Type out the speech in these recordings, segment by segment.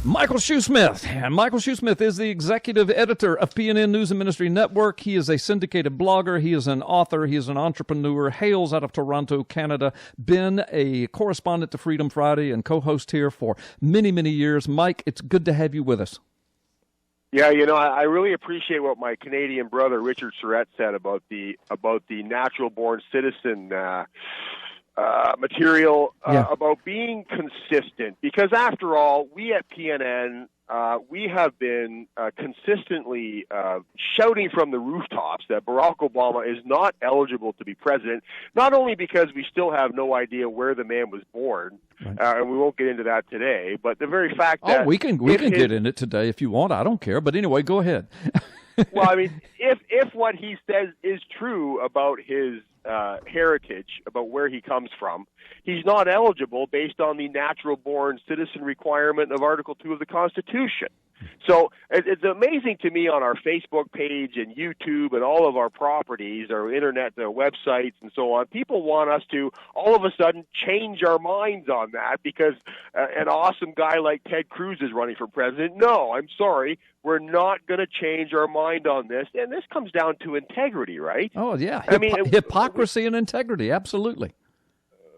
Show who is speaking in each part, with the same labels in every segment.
Speaker 1: Michael Shoesmith. And Michael Shoesmith is the executive editor of PNN News and Ministry Network. He is a syndicated blogger. He is an author. He is an entrepreneur. Hails out of Toronto, Canada. Been a correspondent to Freedom Friday and co-host here for many, many years. Mike, it's good to have you with us.
Speaker 2: Yeah, I really appreciate what my Canadian brother Richard Surrett said about the natural-born citizen material about being consistent, because after all, we at PNN, we have been consistently shouting from the rooftops that Barack Obama is not eligible to be president, not only because we still have no idea where the man was born, and we won't get into that today, but the very fact that...
Speaker 1: we can get in it today if you want. I don't care. But anyway, go ahead.
Speaker 2: Well, I mean, if what he says is true about his heritage, about where he comes from, he's not eligible based on the natural-born citizen requirement of Article 2 of the Constitution. So it's amazing to me on our Facebook page and YouTube and all of our properties, our internet, our websites, and so on, people want us to all of a sudden change our minds on that because an awesome guy like Ted Cruz is running for president. No, I'm sorry. We're not going to change our mind on this. And this comes down to integrity, right?
Speaker 1: Oh, yeah. Hypocrisy and integrity, absolutely.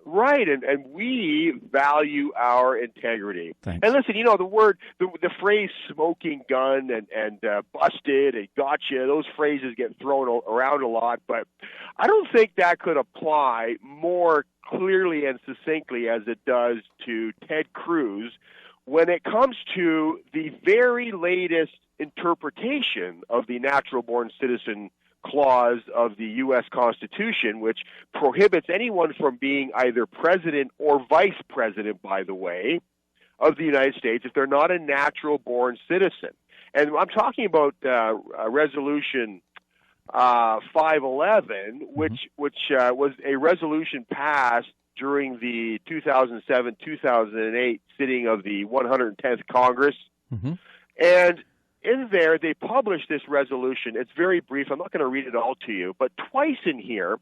Speaker 2: Right, and we value our integrity.
Speaker 1: Thanks.
Speaker 2: And listen, the phrase smoking gun and busted and gotcha, those phrases get thrown around a lot, but I don't think that could apply more clearly and succinctly as it does to Ted Cruz when it comes to the very latest interpretation of the natural-born citizen clause of the U.S. Constitution, which prohibits anyone from being either president or vice president, by the way, of the United States if they're not a natural-born citizen. And I'm talking about Resolution 511, which was a resolution passed during the 2007-2008 sitting of the 110th Congress. Mm-hmm. And in there, they published this resolution. It's very brief. I'm not going to read it all to you, but twice in here,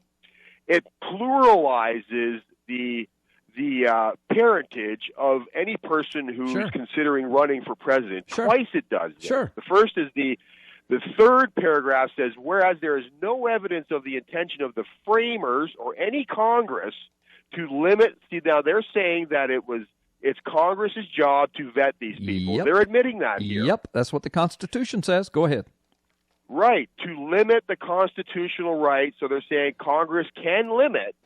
Speaker 2: it pluralizes the parentage of any person who's considering running for president.
Speaker 1: Sure.
Speaker 2: Twice it does this.
Speaker 1: Sure.
Speaker 2: The first is the third paragraph says, whereas there is no evidence of the intention of the framers or any Congress to limit. See, now they're saying that it's Congress's job to vet these people.
Speaker 1: Yep.
Speaker 2: They're admitting that here.
Speaker 1: Yep, that's what the Constitution says. Go ahead.
Speaker 2: Right, to limit the constitutional rights. So they're saying Congress can limit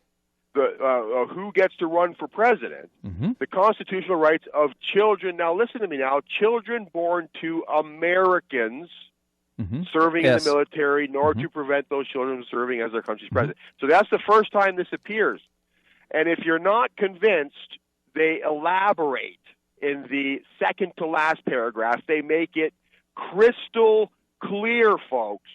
Speaker 2: the who gets to run for president, the constitutional rights of children. Now, listen to me now. Children born to Americans serving in the military, nor to prevent those children from serving as their country's president. So that's the first time this appears. And if you're not convinced, they elaborate in the second to last paragraph. They make it crystal clear, folks,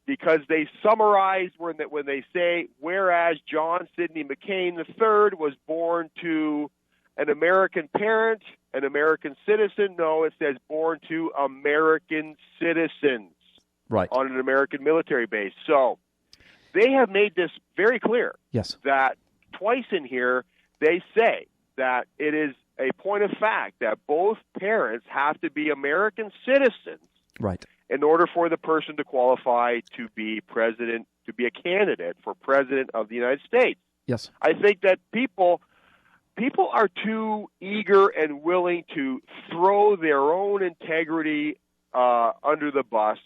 Speaker 2: because they summarize when they say, whereas John Sidney McCain III was born to an American parent, an American citizen. No, it says born to American citizens on an American military base. So they have made this very clear that twice in here they say that it is a point of fact that both parents have to be American citizens in order for the person to qualify to be president, to be a candidate for president of the United States.
Speaker 1: Yes.
Speaker 2: I think that people are too eager and willing to throw their own integrity under the bus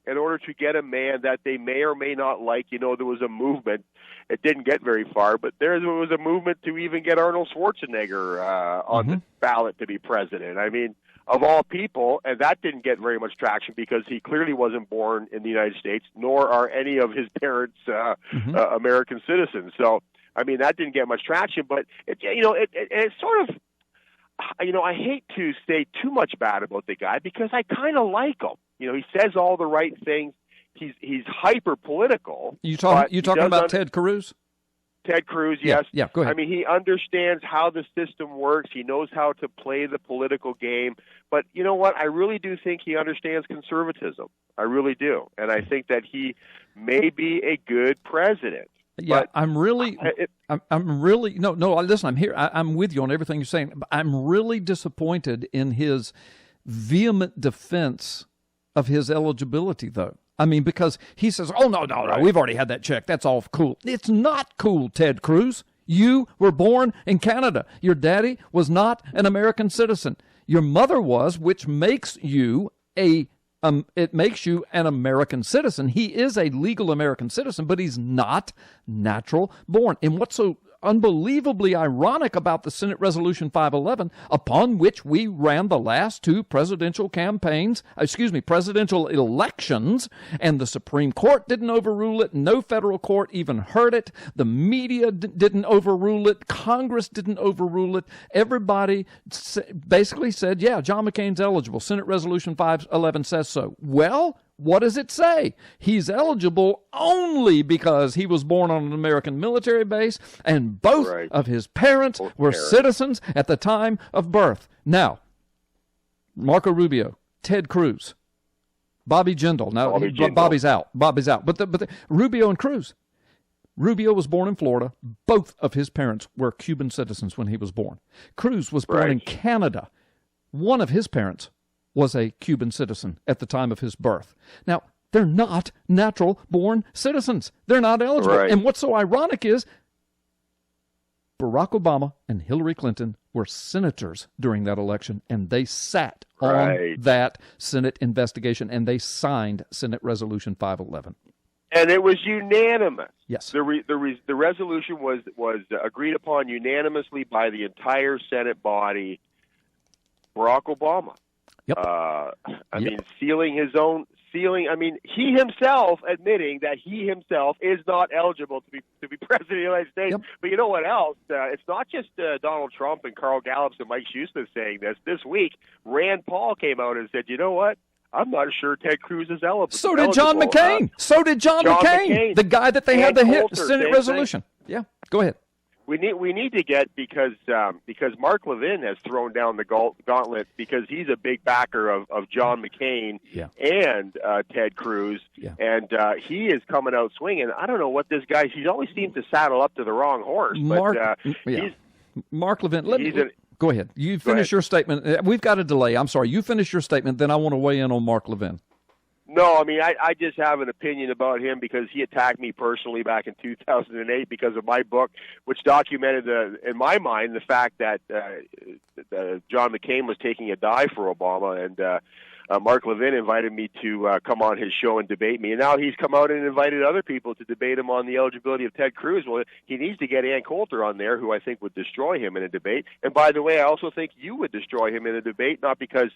Speaker 2: in order to get a man that they may or may not like. There was a movement. It didn't get very far, but there was a movement to even get Arnold Schwarzenegger on the ballot to be president. I mean, of all people, and that didn't get very much traction because he clearly wasn't born in the United States, nor are any of his parents American citizens. So, I mean, that didn't get much traction, but it's sort of, I hate to say too much bad about the guy because I kind of like him. He says all the right things. He's hyper political.
Speaker 1: You talking about Ted Cruz?
Speaker 2: Ted Cruz, yes.
Speaker 1: Yeah, go ahead.
Speaker 2: I mean, he understands how the system works. He knows how to play the political game. But you know what? I really do think he understands conservatism. I really do. And I think that he may be a good president.
Speaker 1: Yeah,
Speaker 2: but
Speaker 1: I'm really, no, listen, I'm here. I'm with you on everything you're saying. But I'm really disappointed in his vehement defense of his eligibility, though. I mean, because he says, oh, no, we've already had that check. That's all cool. It's not cool, Ted Cruz. You were born in Canada. Your daddy was not an American citizen. Your mother was, which makes you it makes you an American citizen. He is a legal American citizen, but he's not natural born. And what's so unbelievably ironic about the Senate Resolution 511, upon which we ran the last two presidential elections, and the Supreme Court didn't overrule it. No federal court even heard it. The media didn't overrule it. Congress didn't overrule it. Everybody basically said, yeah, John McCain's eligible. Senate Resolution 511 says so. Well, what does it say? He's eligible only because he was born on an American military base and both of his parents were citizens at the time of birth. Now, Marco Rubio, Ted Cruz, Bobby Jindal. Now, Bobby's out. But Rubio and Cruz. Rubio was born in Florida. Both of his parents were Cuban citizens when he was born. Cruz was born in Canada. One of his parents was a Cuban citizen at the time of his birth. Now, they're not natural-born citizens. They're not eligible. Right. And what's so ironic is Barack Obama and Hillary Clinton were senators during that election, and they sat on that Senate investigation, and they signed Senate Resolution 511.
Speaker 2: And it was unanimous.
Speaker 1: Yes.
Speaker 2: The resolution was agreed upon unanimously by the entire Senate body. Barack Obama.
Speaker 1: Yep.
Speaker 2: I mean, he himself admitting that he himself is not eligible to be president of the United States.
Speaker 1: Yep.
Speaker 2: But you know what else? It's not just Donald Trump and Carl Gallups and Mike Shoesmith saying this. This week, Rand Paul came out and said, you know what? I'm not sure Ted Cruz is eligible.
Speaker 1: So did John McCain.
Speaker 2: John McCain,
Speaker 1: the guy that they had the Senate resolution. Yeah, go ahead.
Speaker 2: We need to get because Mark Levin has thrown down the gauntlet because he's a big backer of John McCain and Ted Cruz, and he is coming out swinging. I don't know what this guy. He always seems to saddle up to the wrong horse.
Speaker 1: Mark Levin. Go ahead. You finish your statement. We've got a delay. I'm sorry. You finish your statement, then I want to weigh in on Mark Levin.
Speaker 2: No, I mean, I just have an opinion about him because he attacked me personally back in 2008 because of my book, which documented, in my mind, the fact that John McCain was taking a dive for Obama, and Mark Levin invited me to come on his show and debate me. And now he's come out and invited other people to debate him on the eligibility of Ted Cruz. Well, he needs to get Ann Coulter on there, who I think would destroy him in a debate. And by the way, I also think you would destroy him in a debate, not because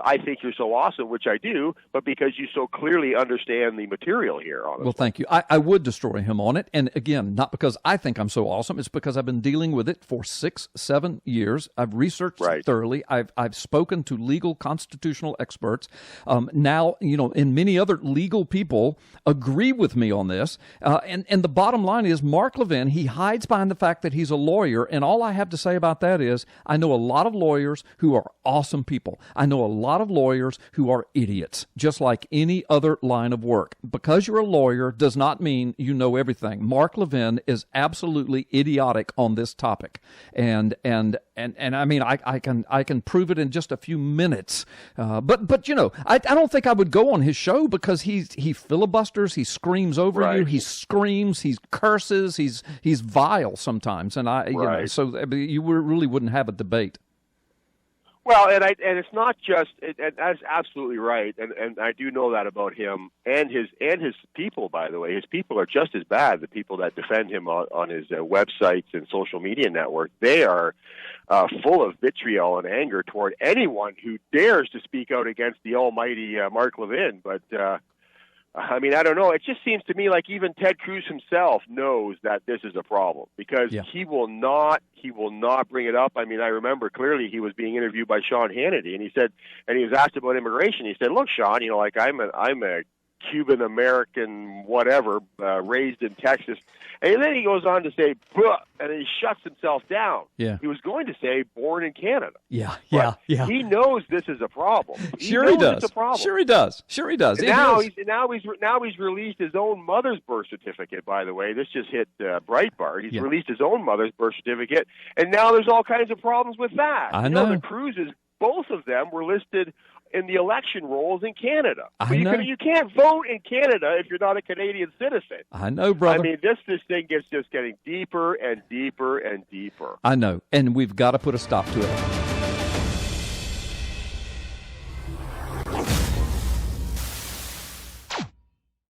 Speaker 2: I think you're so awesome, which I do, but because you so clearly understand the material here. Honestly.
Speaker 1: Well, thank you. I would destroy him on it. And again, not because I think I'm so awesome. It's because I've been dealing with it for 6-7 years. I've researched it thoroughly. I've spoken to legal constitutional experts. Now, and many other legal people agree with me on this. And the bottom line is Mark Levin, he hides behind the fact that he's a lawyer. And all I have to say about that is I know a lot of lawyers who are awesome people. I know a lot of lawyers who are idiots, just like any other line of work. Because you're a lawyer does not mean you know everything. Mark Levin is absolutely idiotic on this topic. And I mean, I can prove it in just a few minutes. But I don't think I would go on his show because he filibusters, he screams over you, he screams, he curses, he's vile sometimes, and so you really wouldn't have a debate.
Speaker 2: Well, and it's not just, and that's absolutely right, and I do know that about him and his people. By the way, his people are just as bad. The people that defend him on his websites and social media network, they are full of vitriol and anger toward anyone who dares to speak out against the almighty Mark Levin. But I mean, I don't know. It just seems to me like even Ted Cruz himself knows that this is a problem because he will not bring it up. I mean, I remember clearly he was being interviewed by Sean Hannity, and he was asked about immigration. He said, "Look, Sean, I'm Cuban American, whatever, raised in Texas. And then he goes on to say, "Buh," and he shuts himself down.
Speaker 1: Yeah.
Speaker 2: He was going to say, born in Canada.
Speaker 1: Yeah.
Speaker 2: He knows this is a problem.
Speaker 1: Sure he does.
Speaker 2: It's a problem.
Speaker 1: Sure he does.
Speaker 2: And now he's released his own mother's birth certificate. By the way, this just hit Breitbart. He's released his own mother's birth certificate, and now there's all kinds of problems with that.
Speaker 1: I know.
Speaker 2: The Cruzes, both of them were listed in the election rolls in Canada. You can't vote in Canada if you're not a Canadian citizen.
Speaker 1: I know, brother.
Speaker 2: I mean, this thing gets just getting deeper and deeper and deeper.
Speaker 1: I know, and we've got to put a stop to it.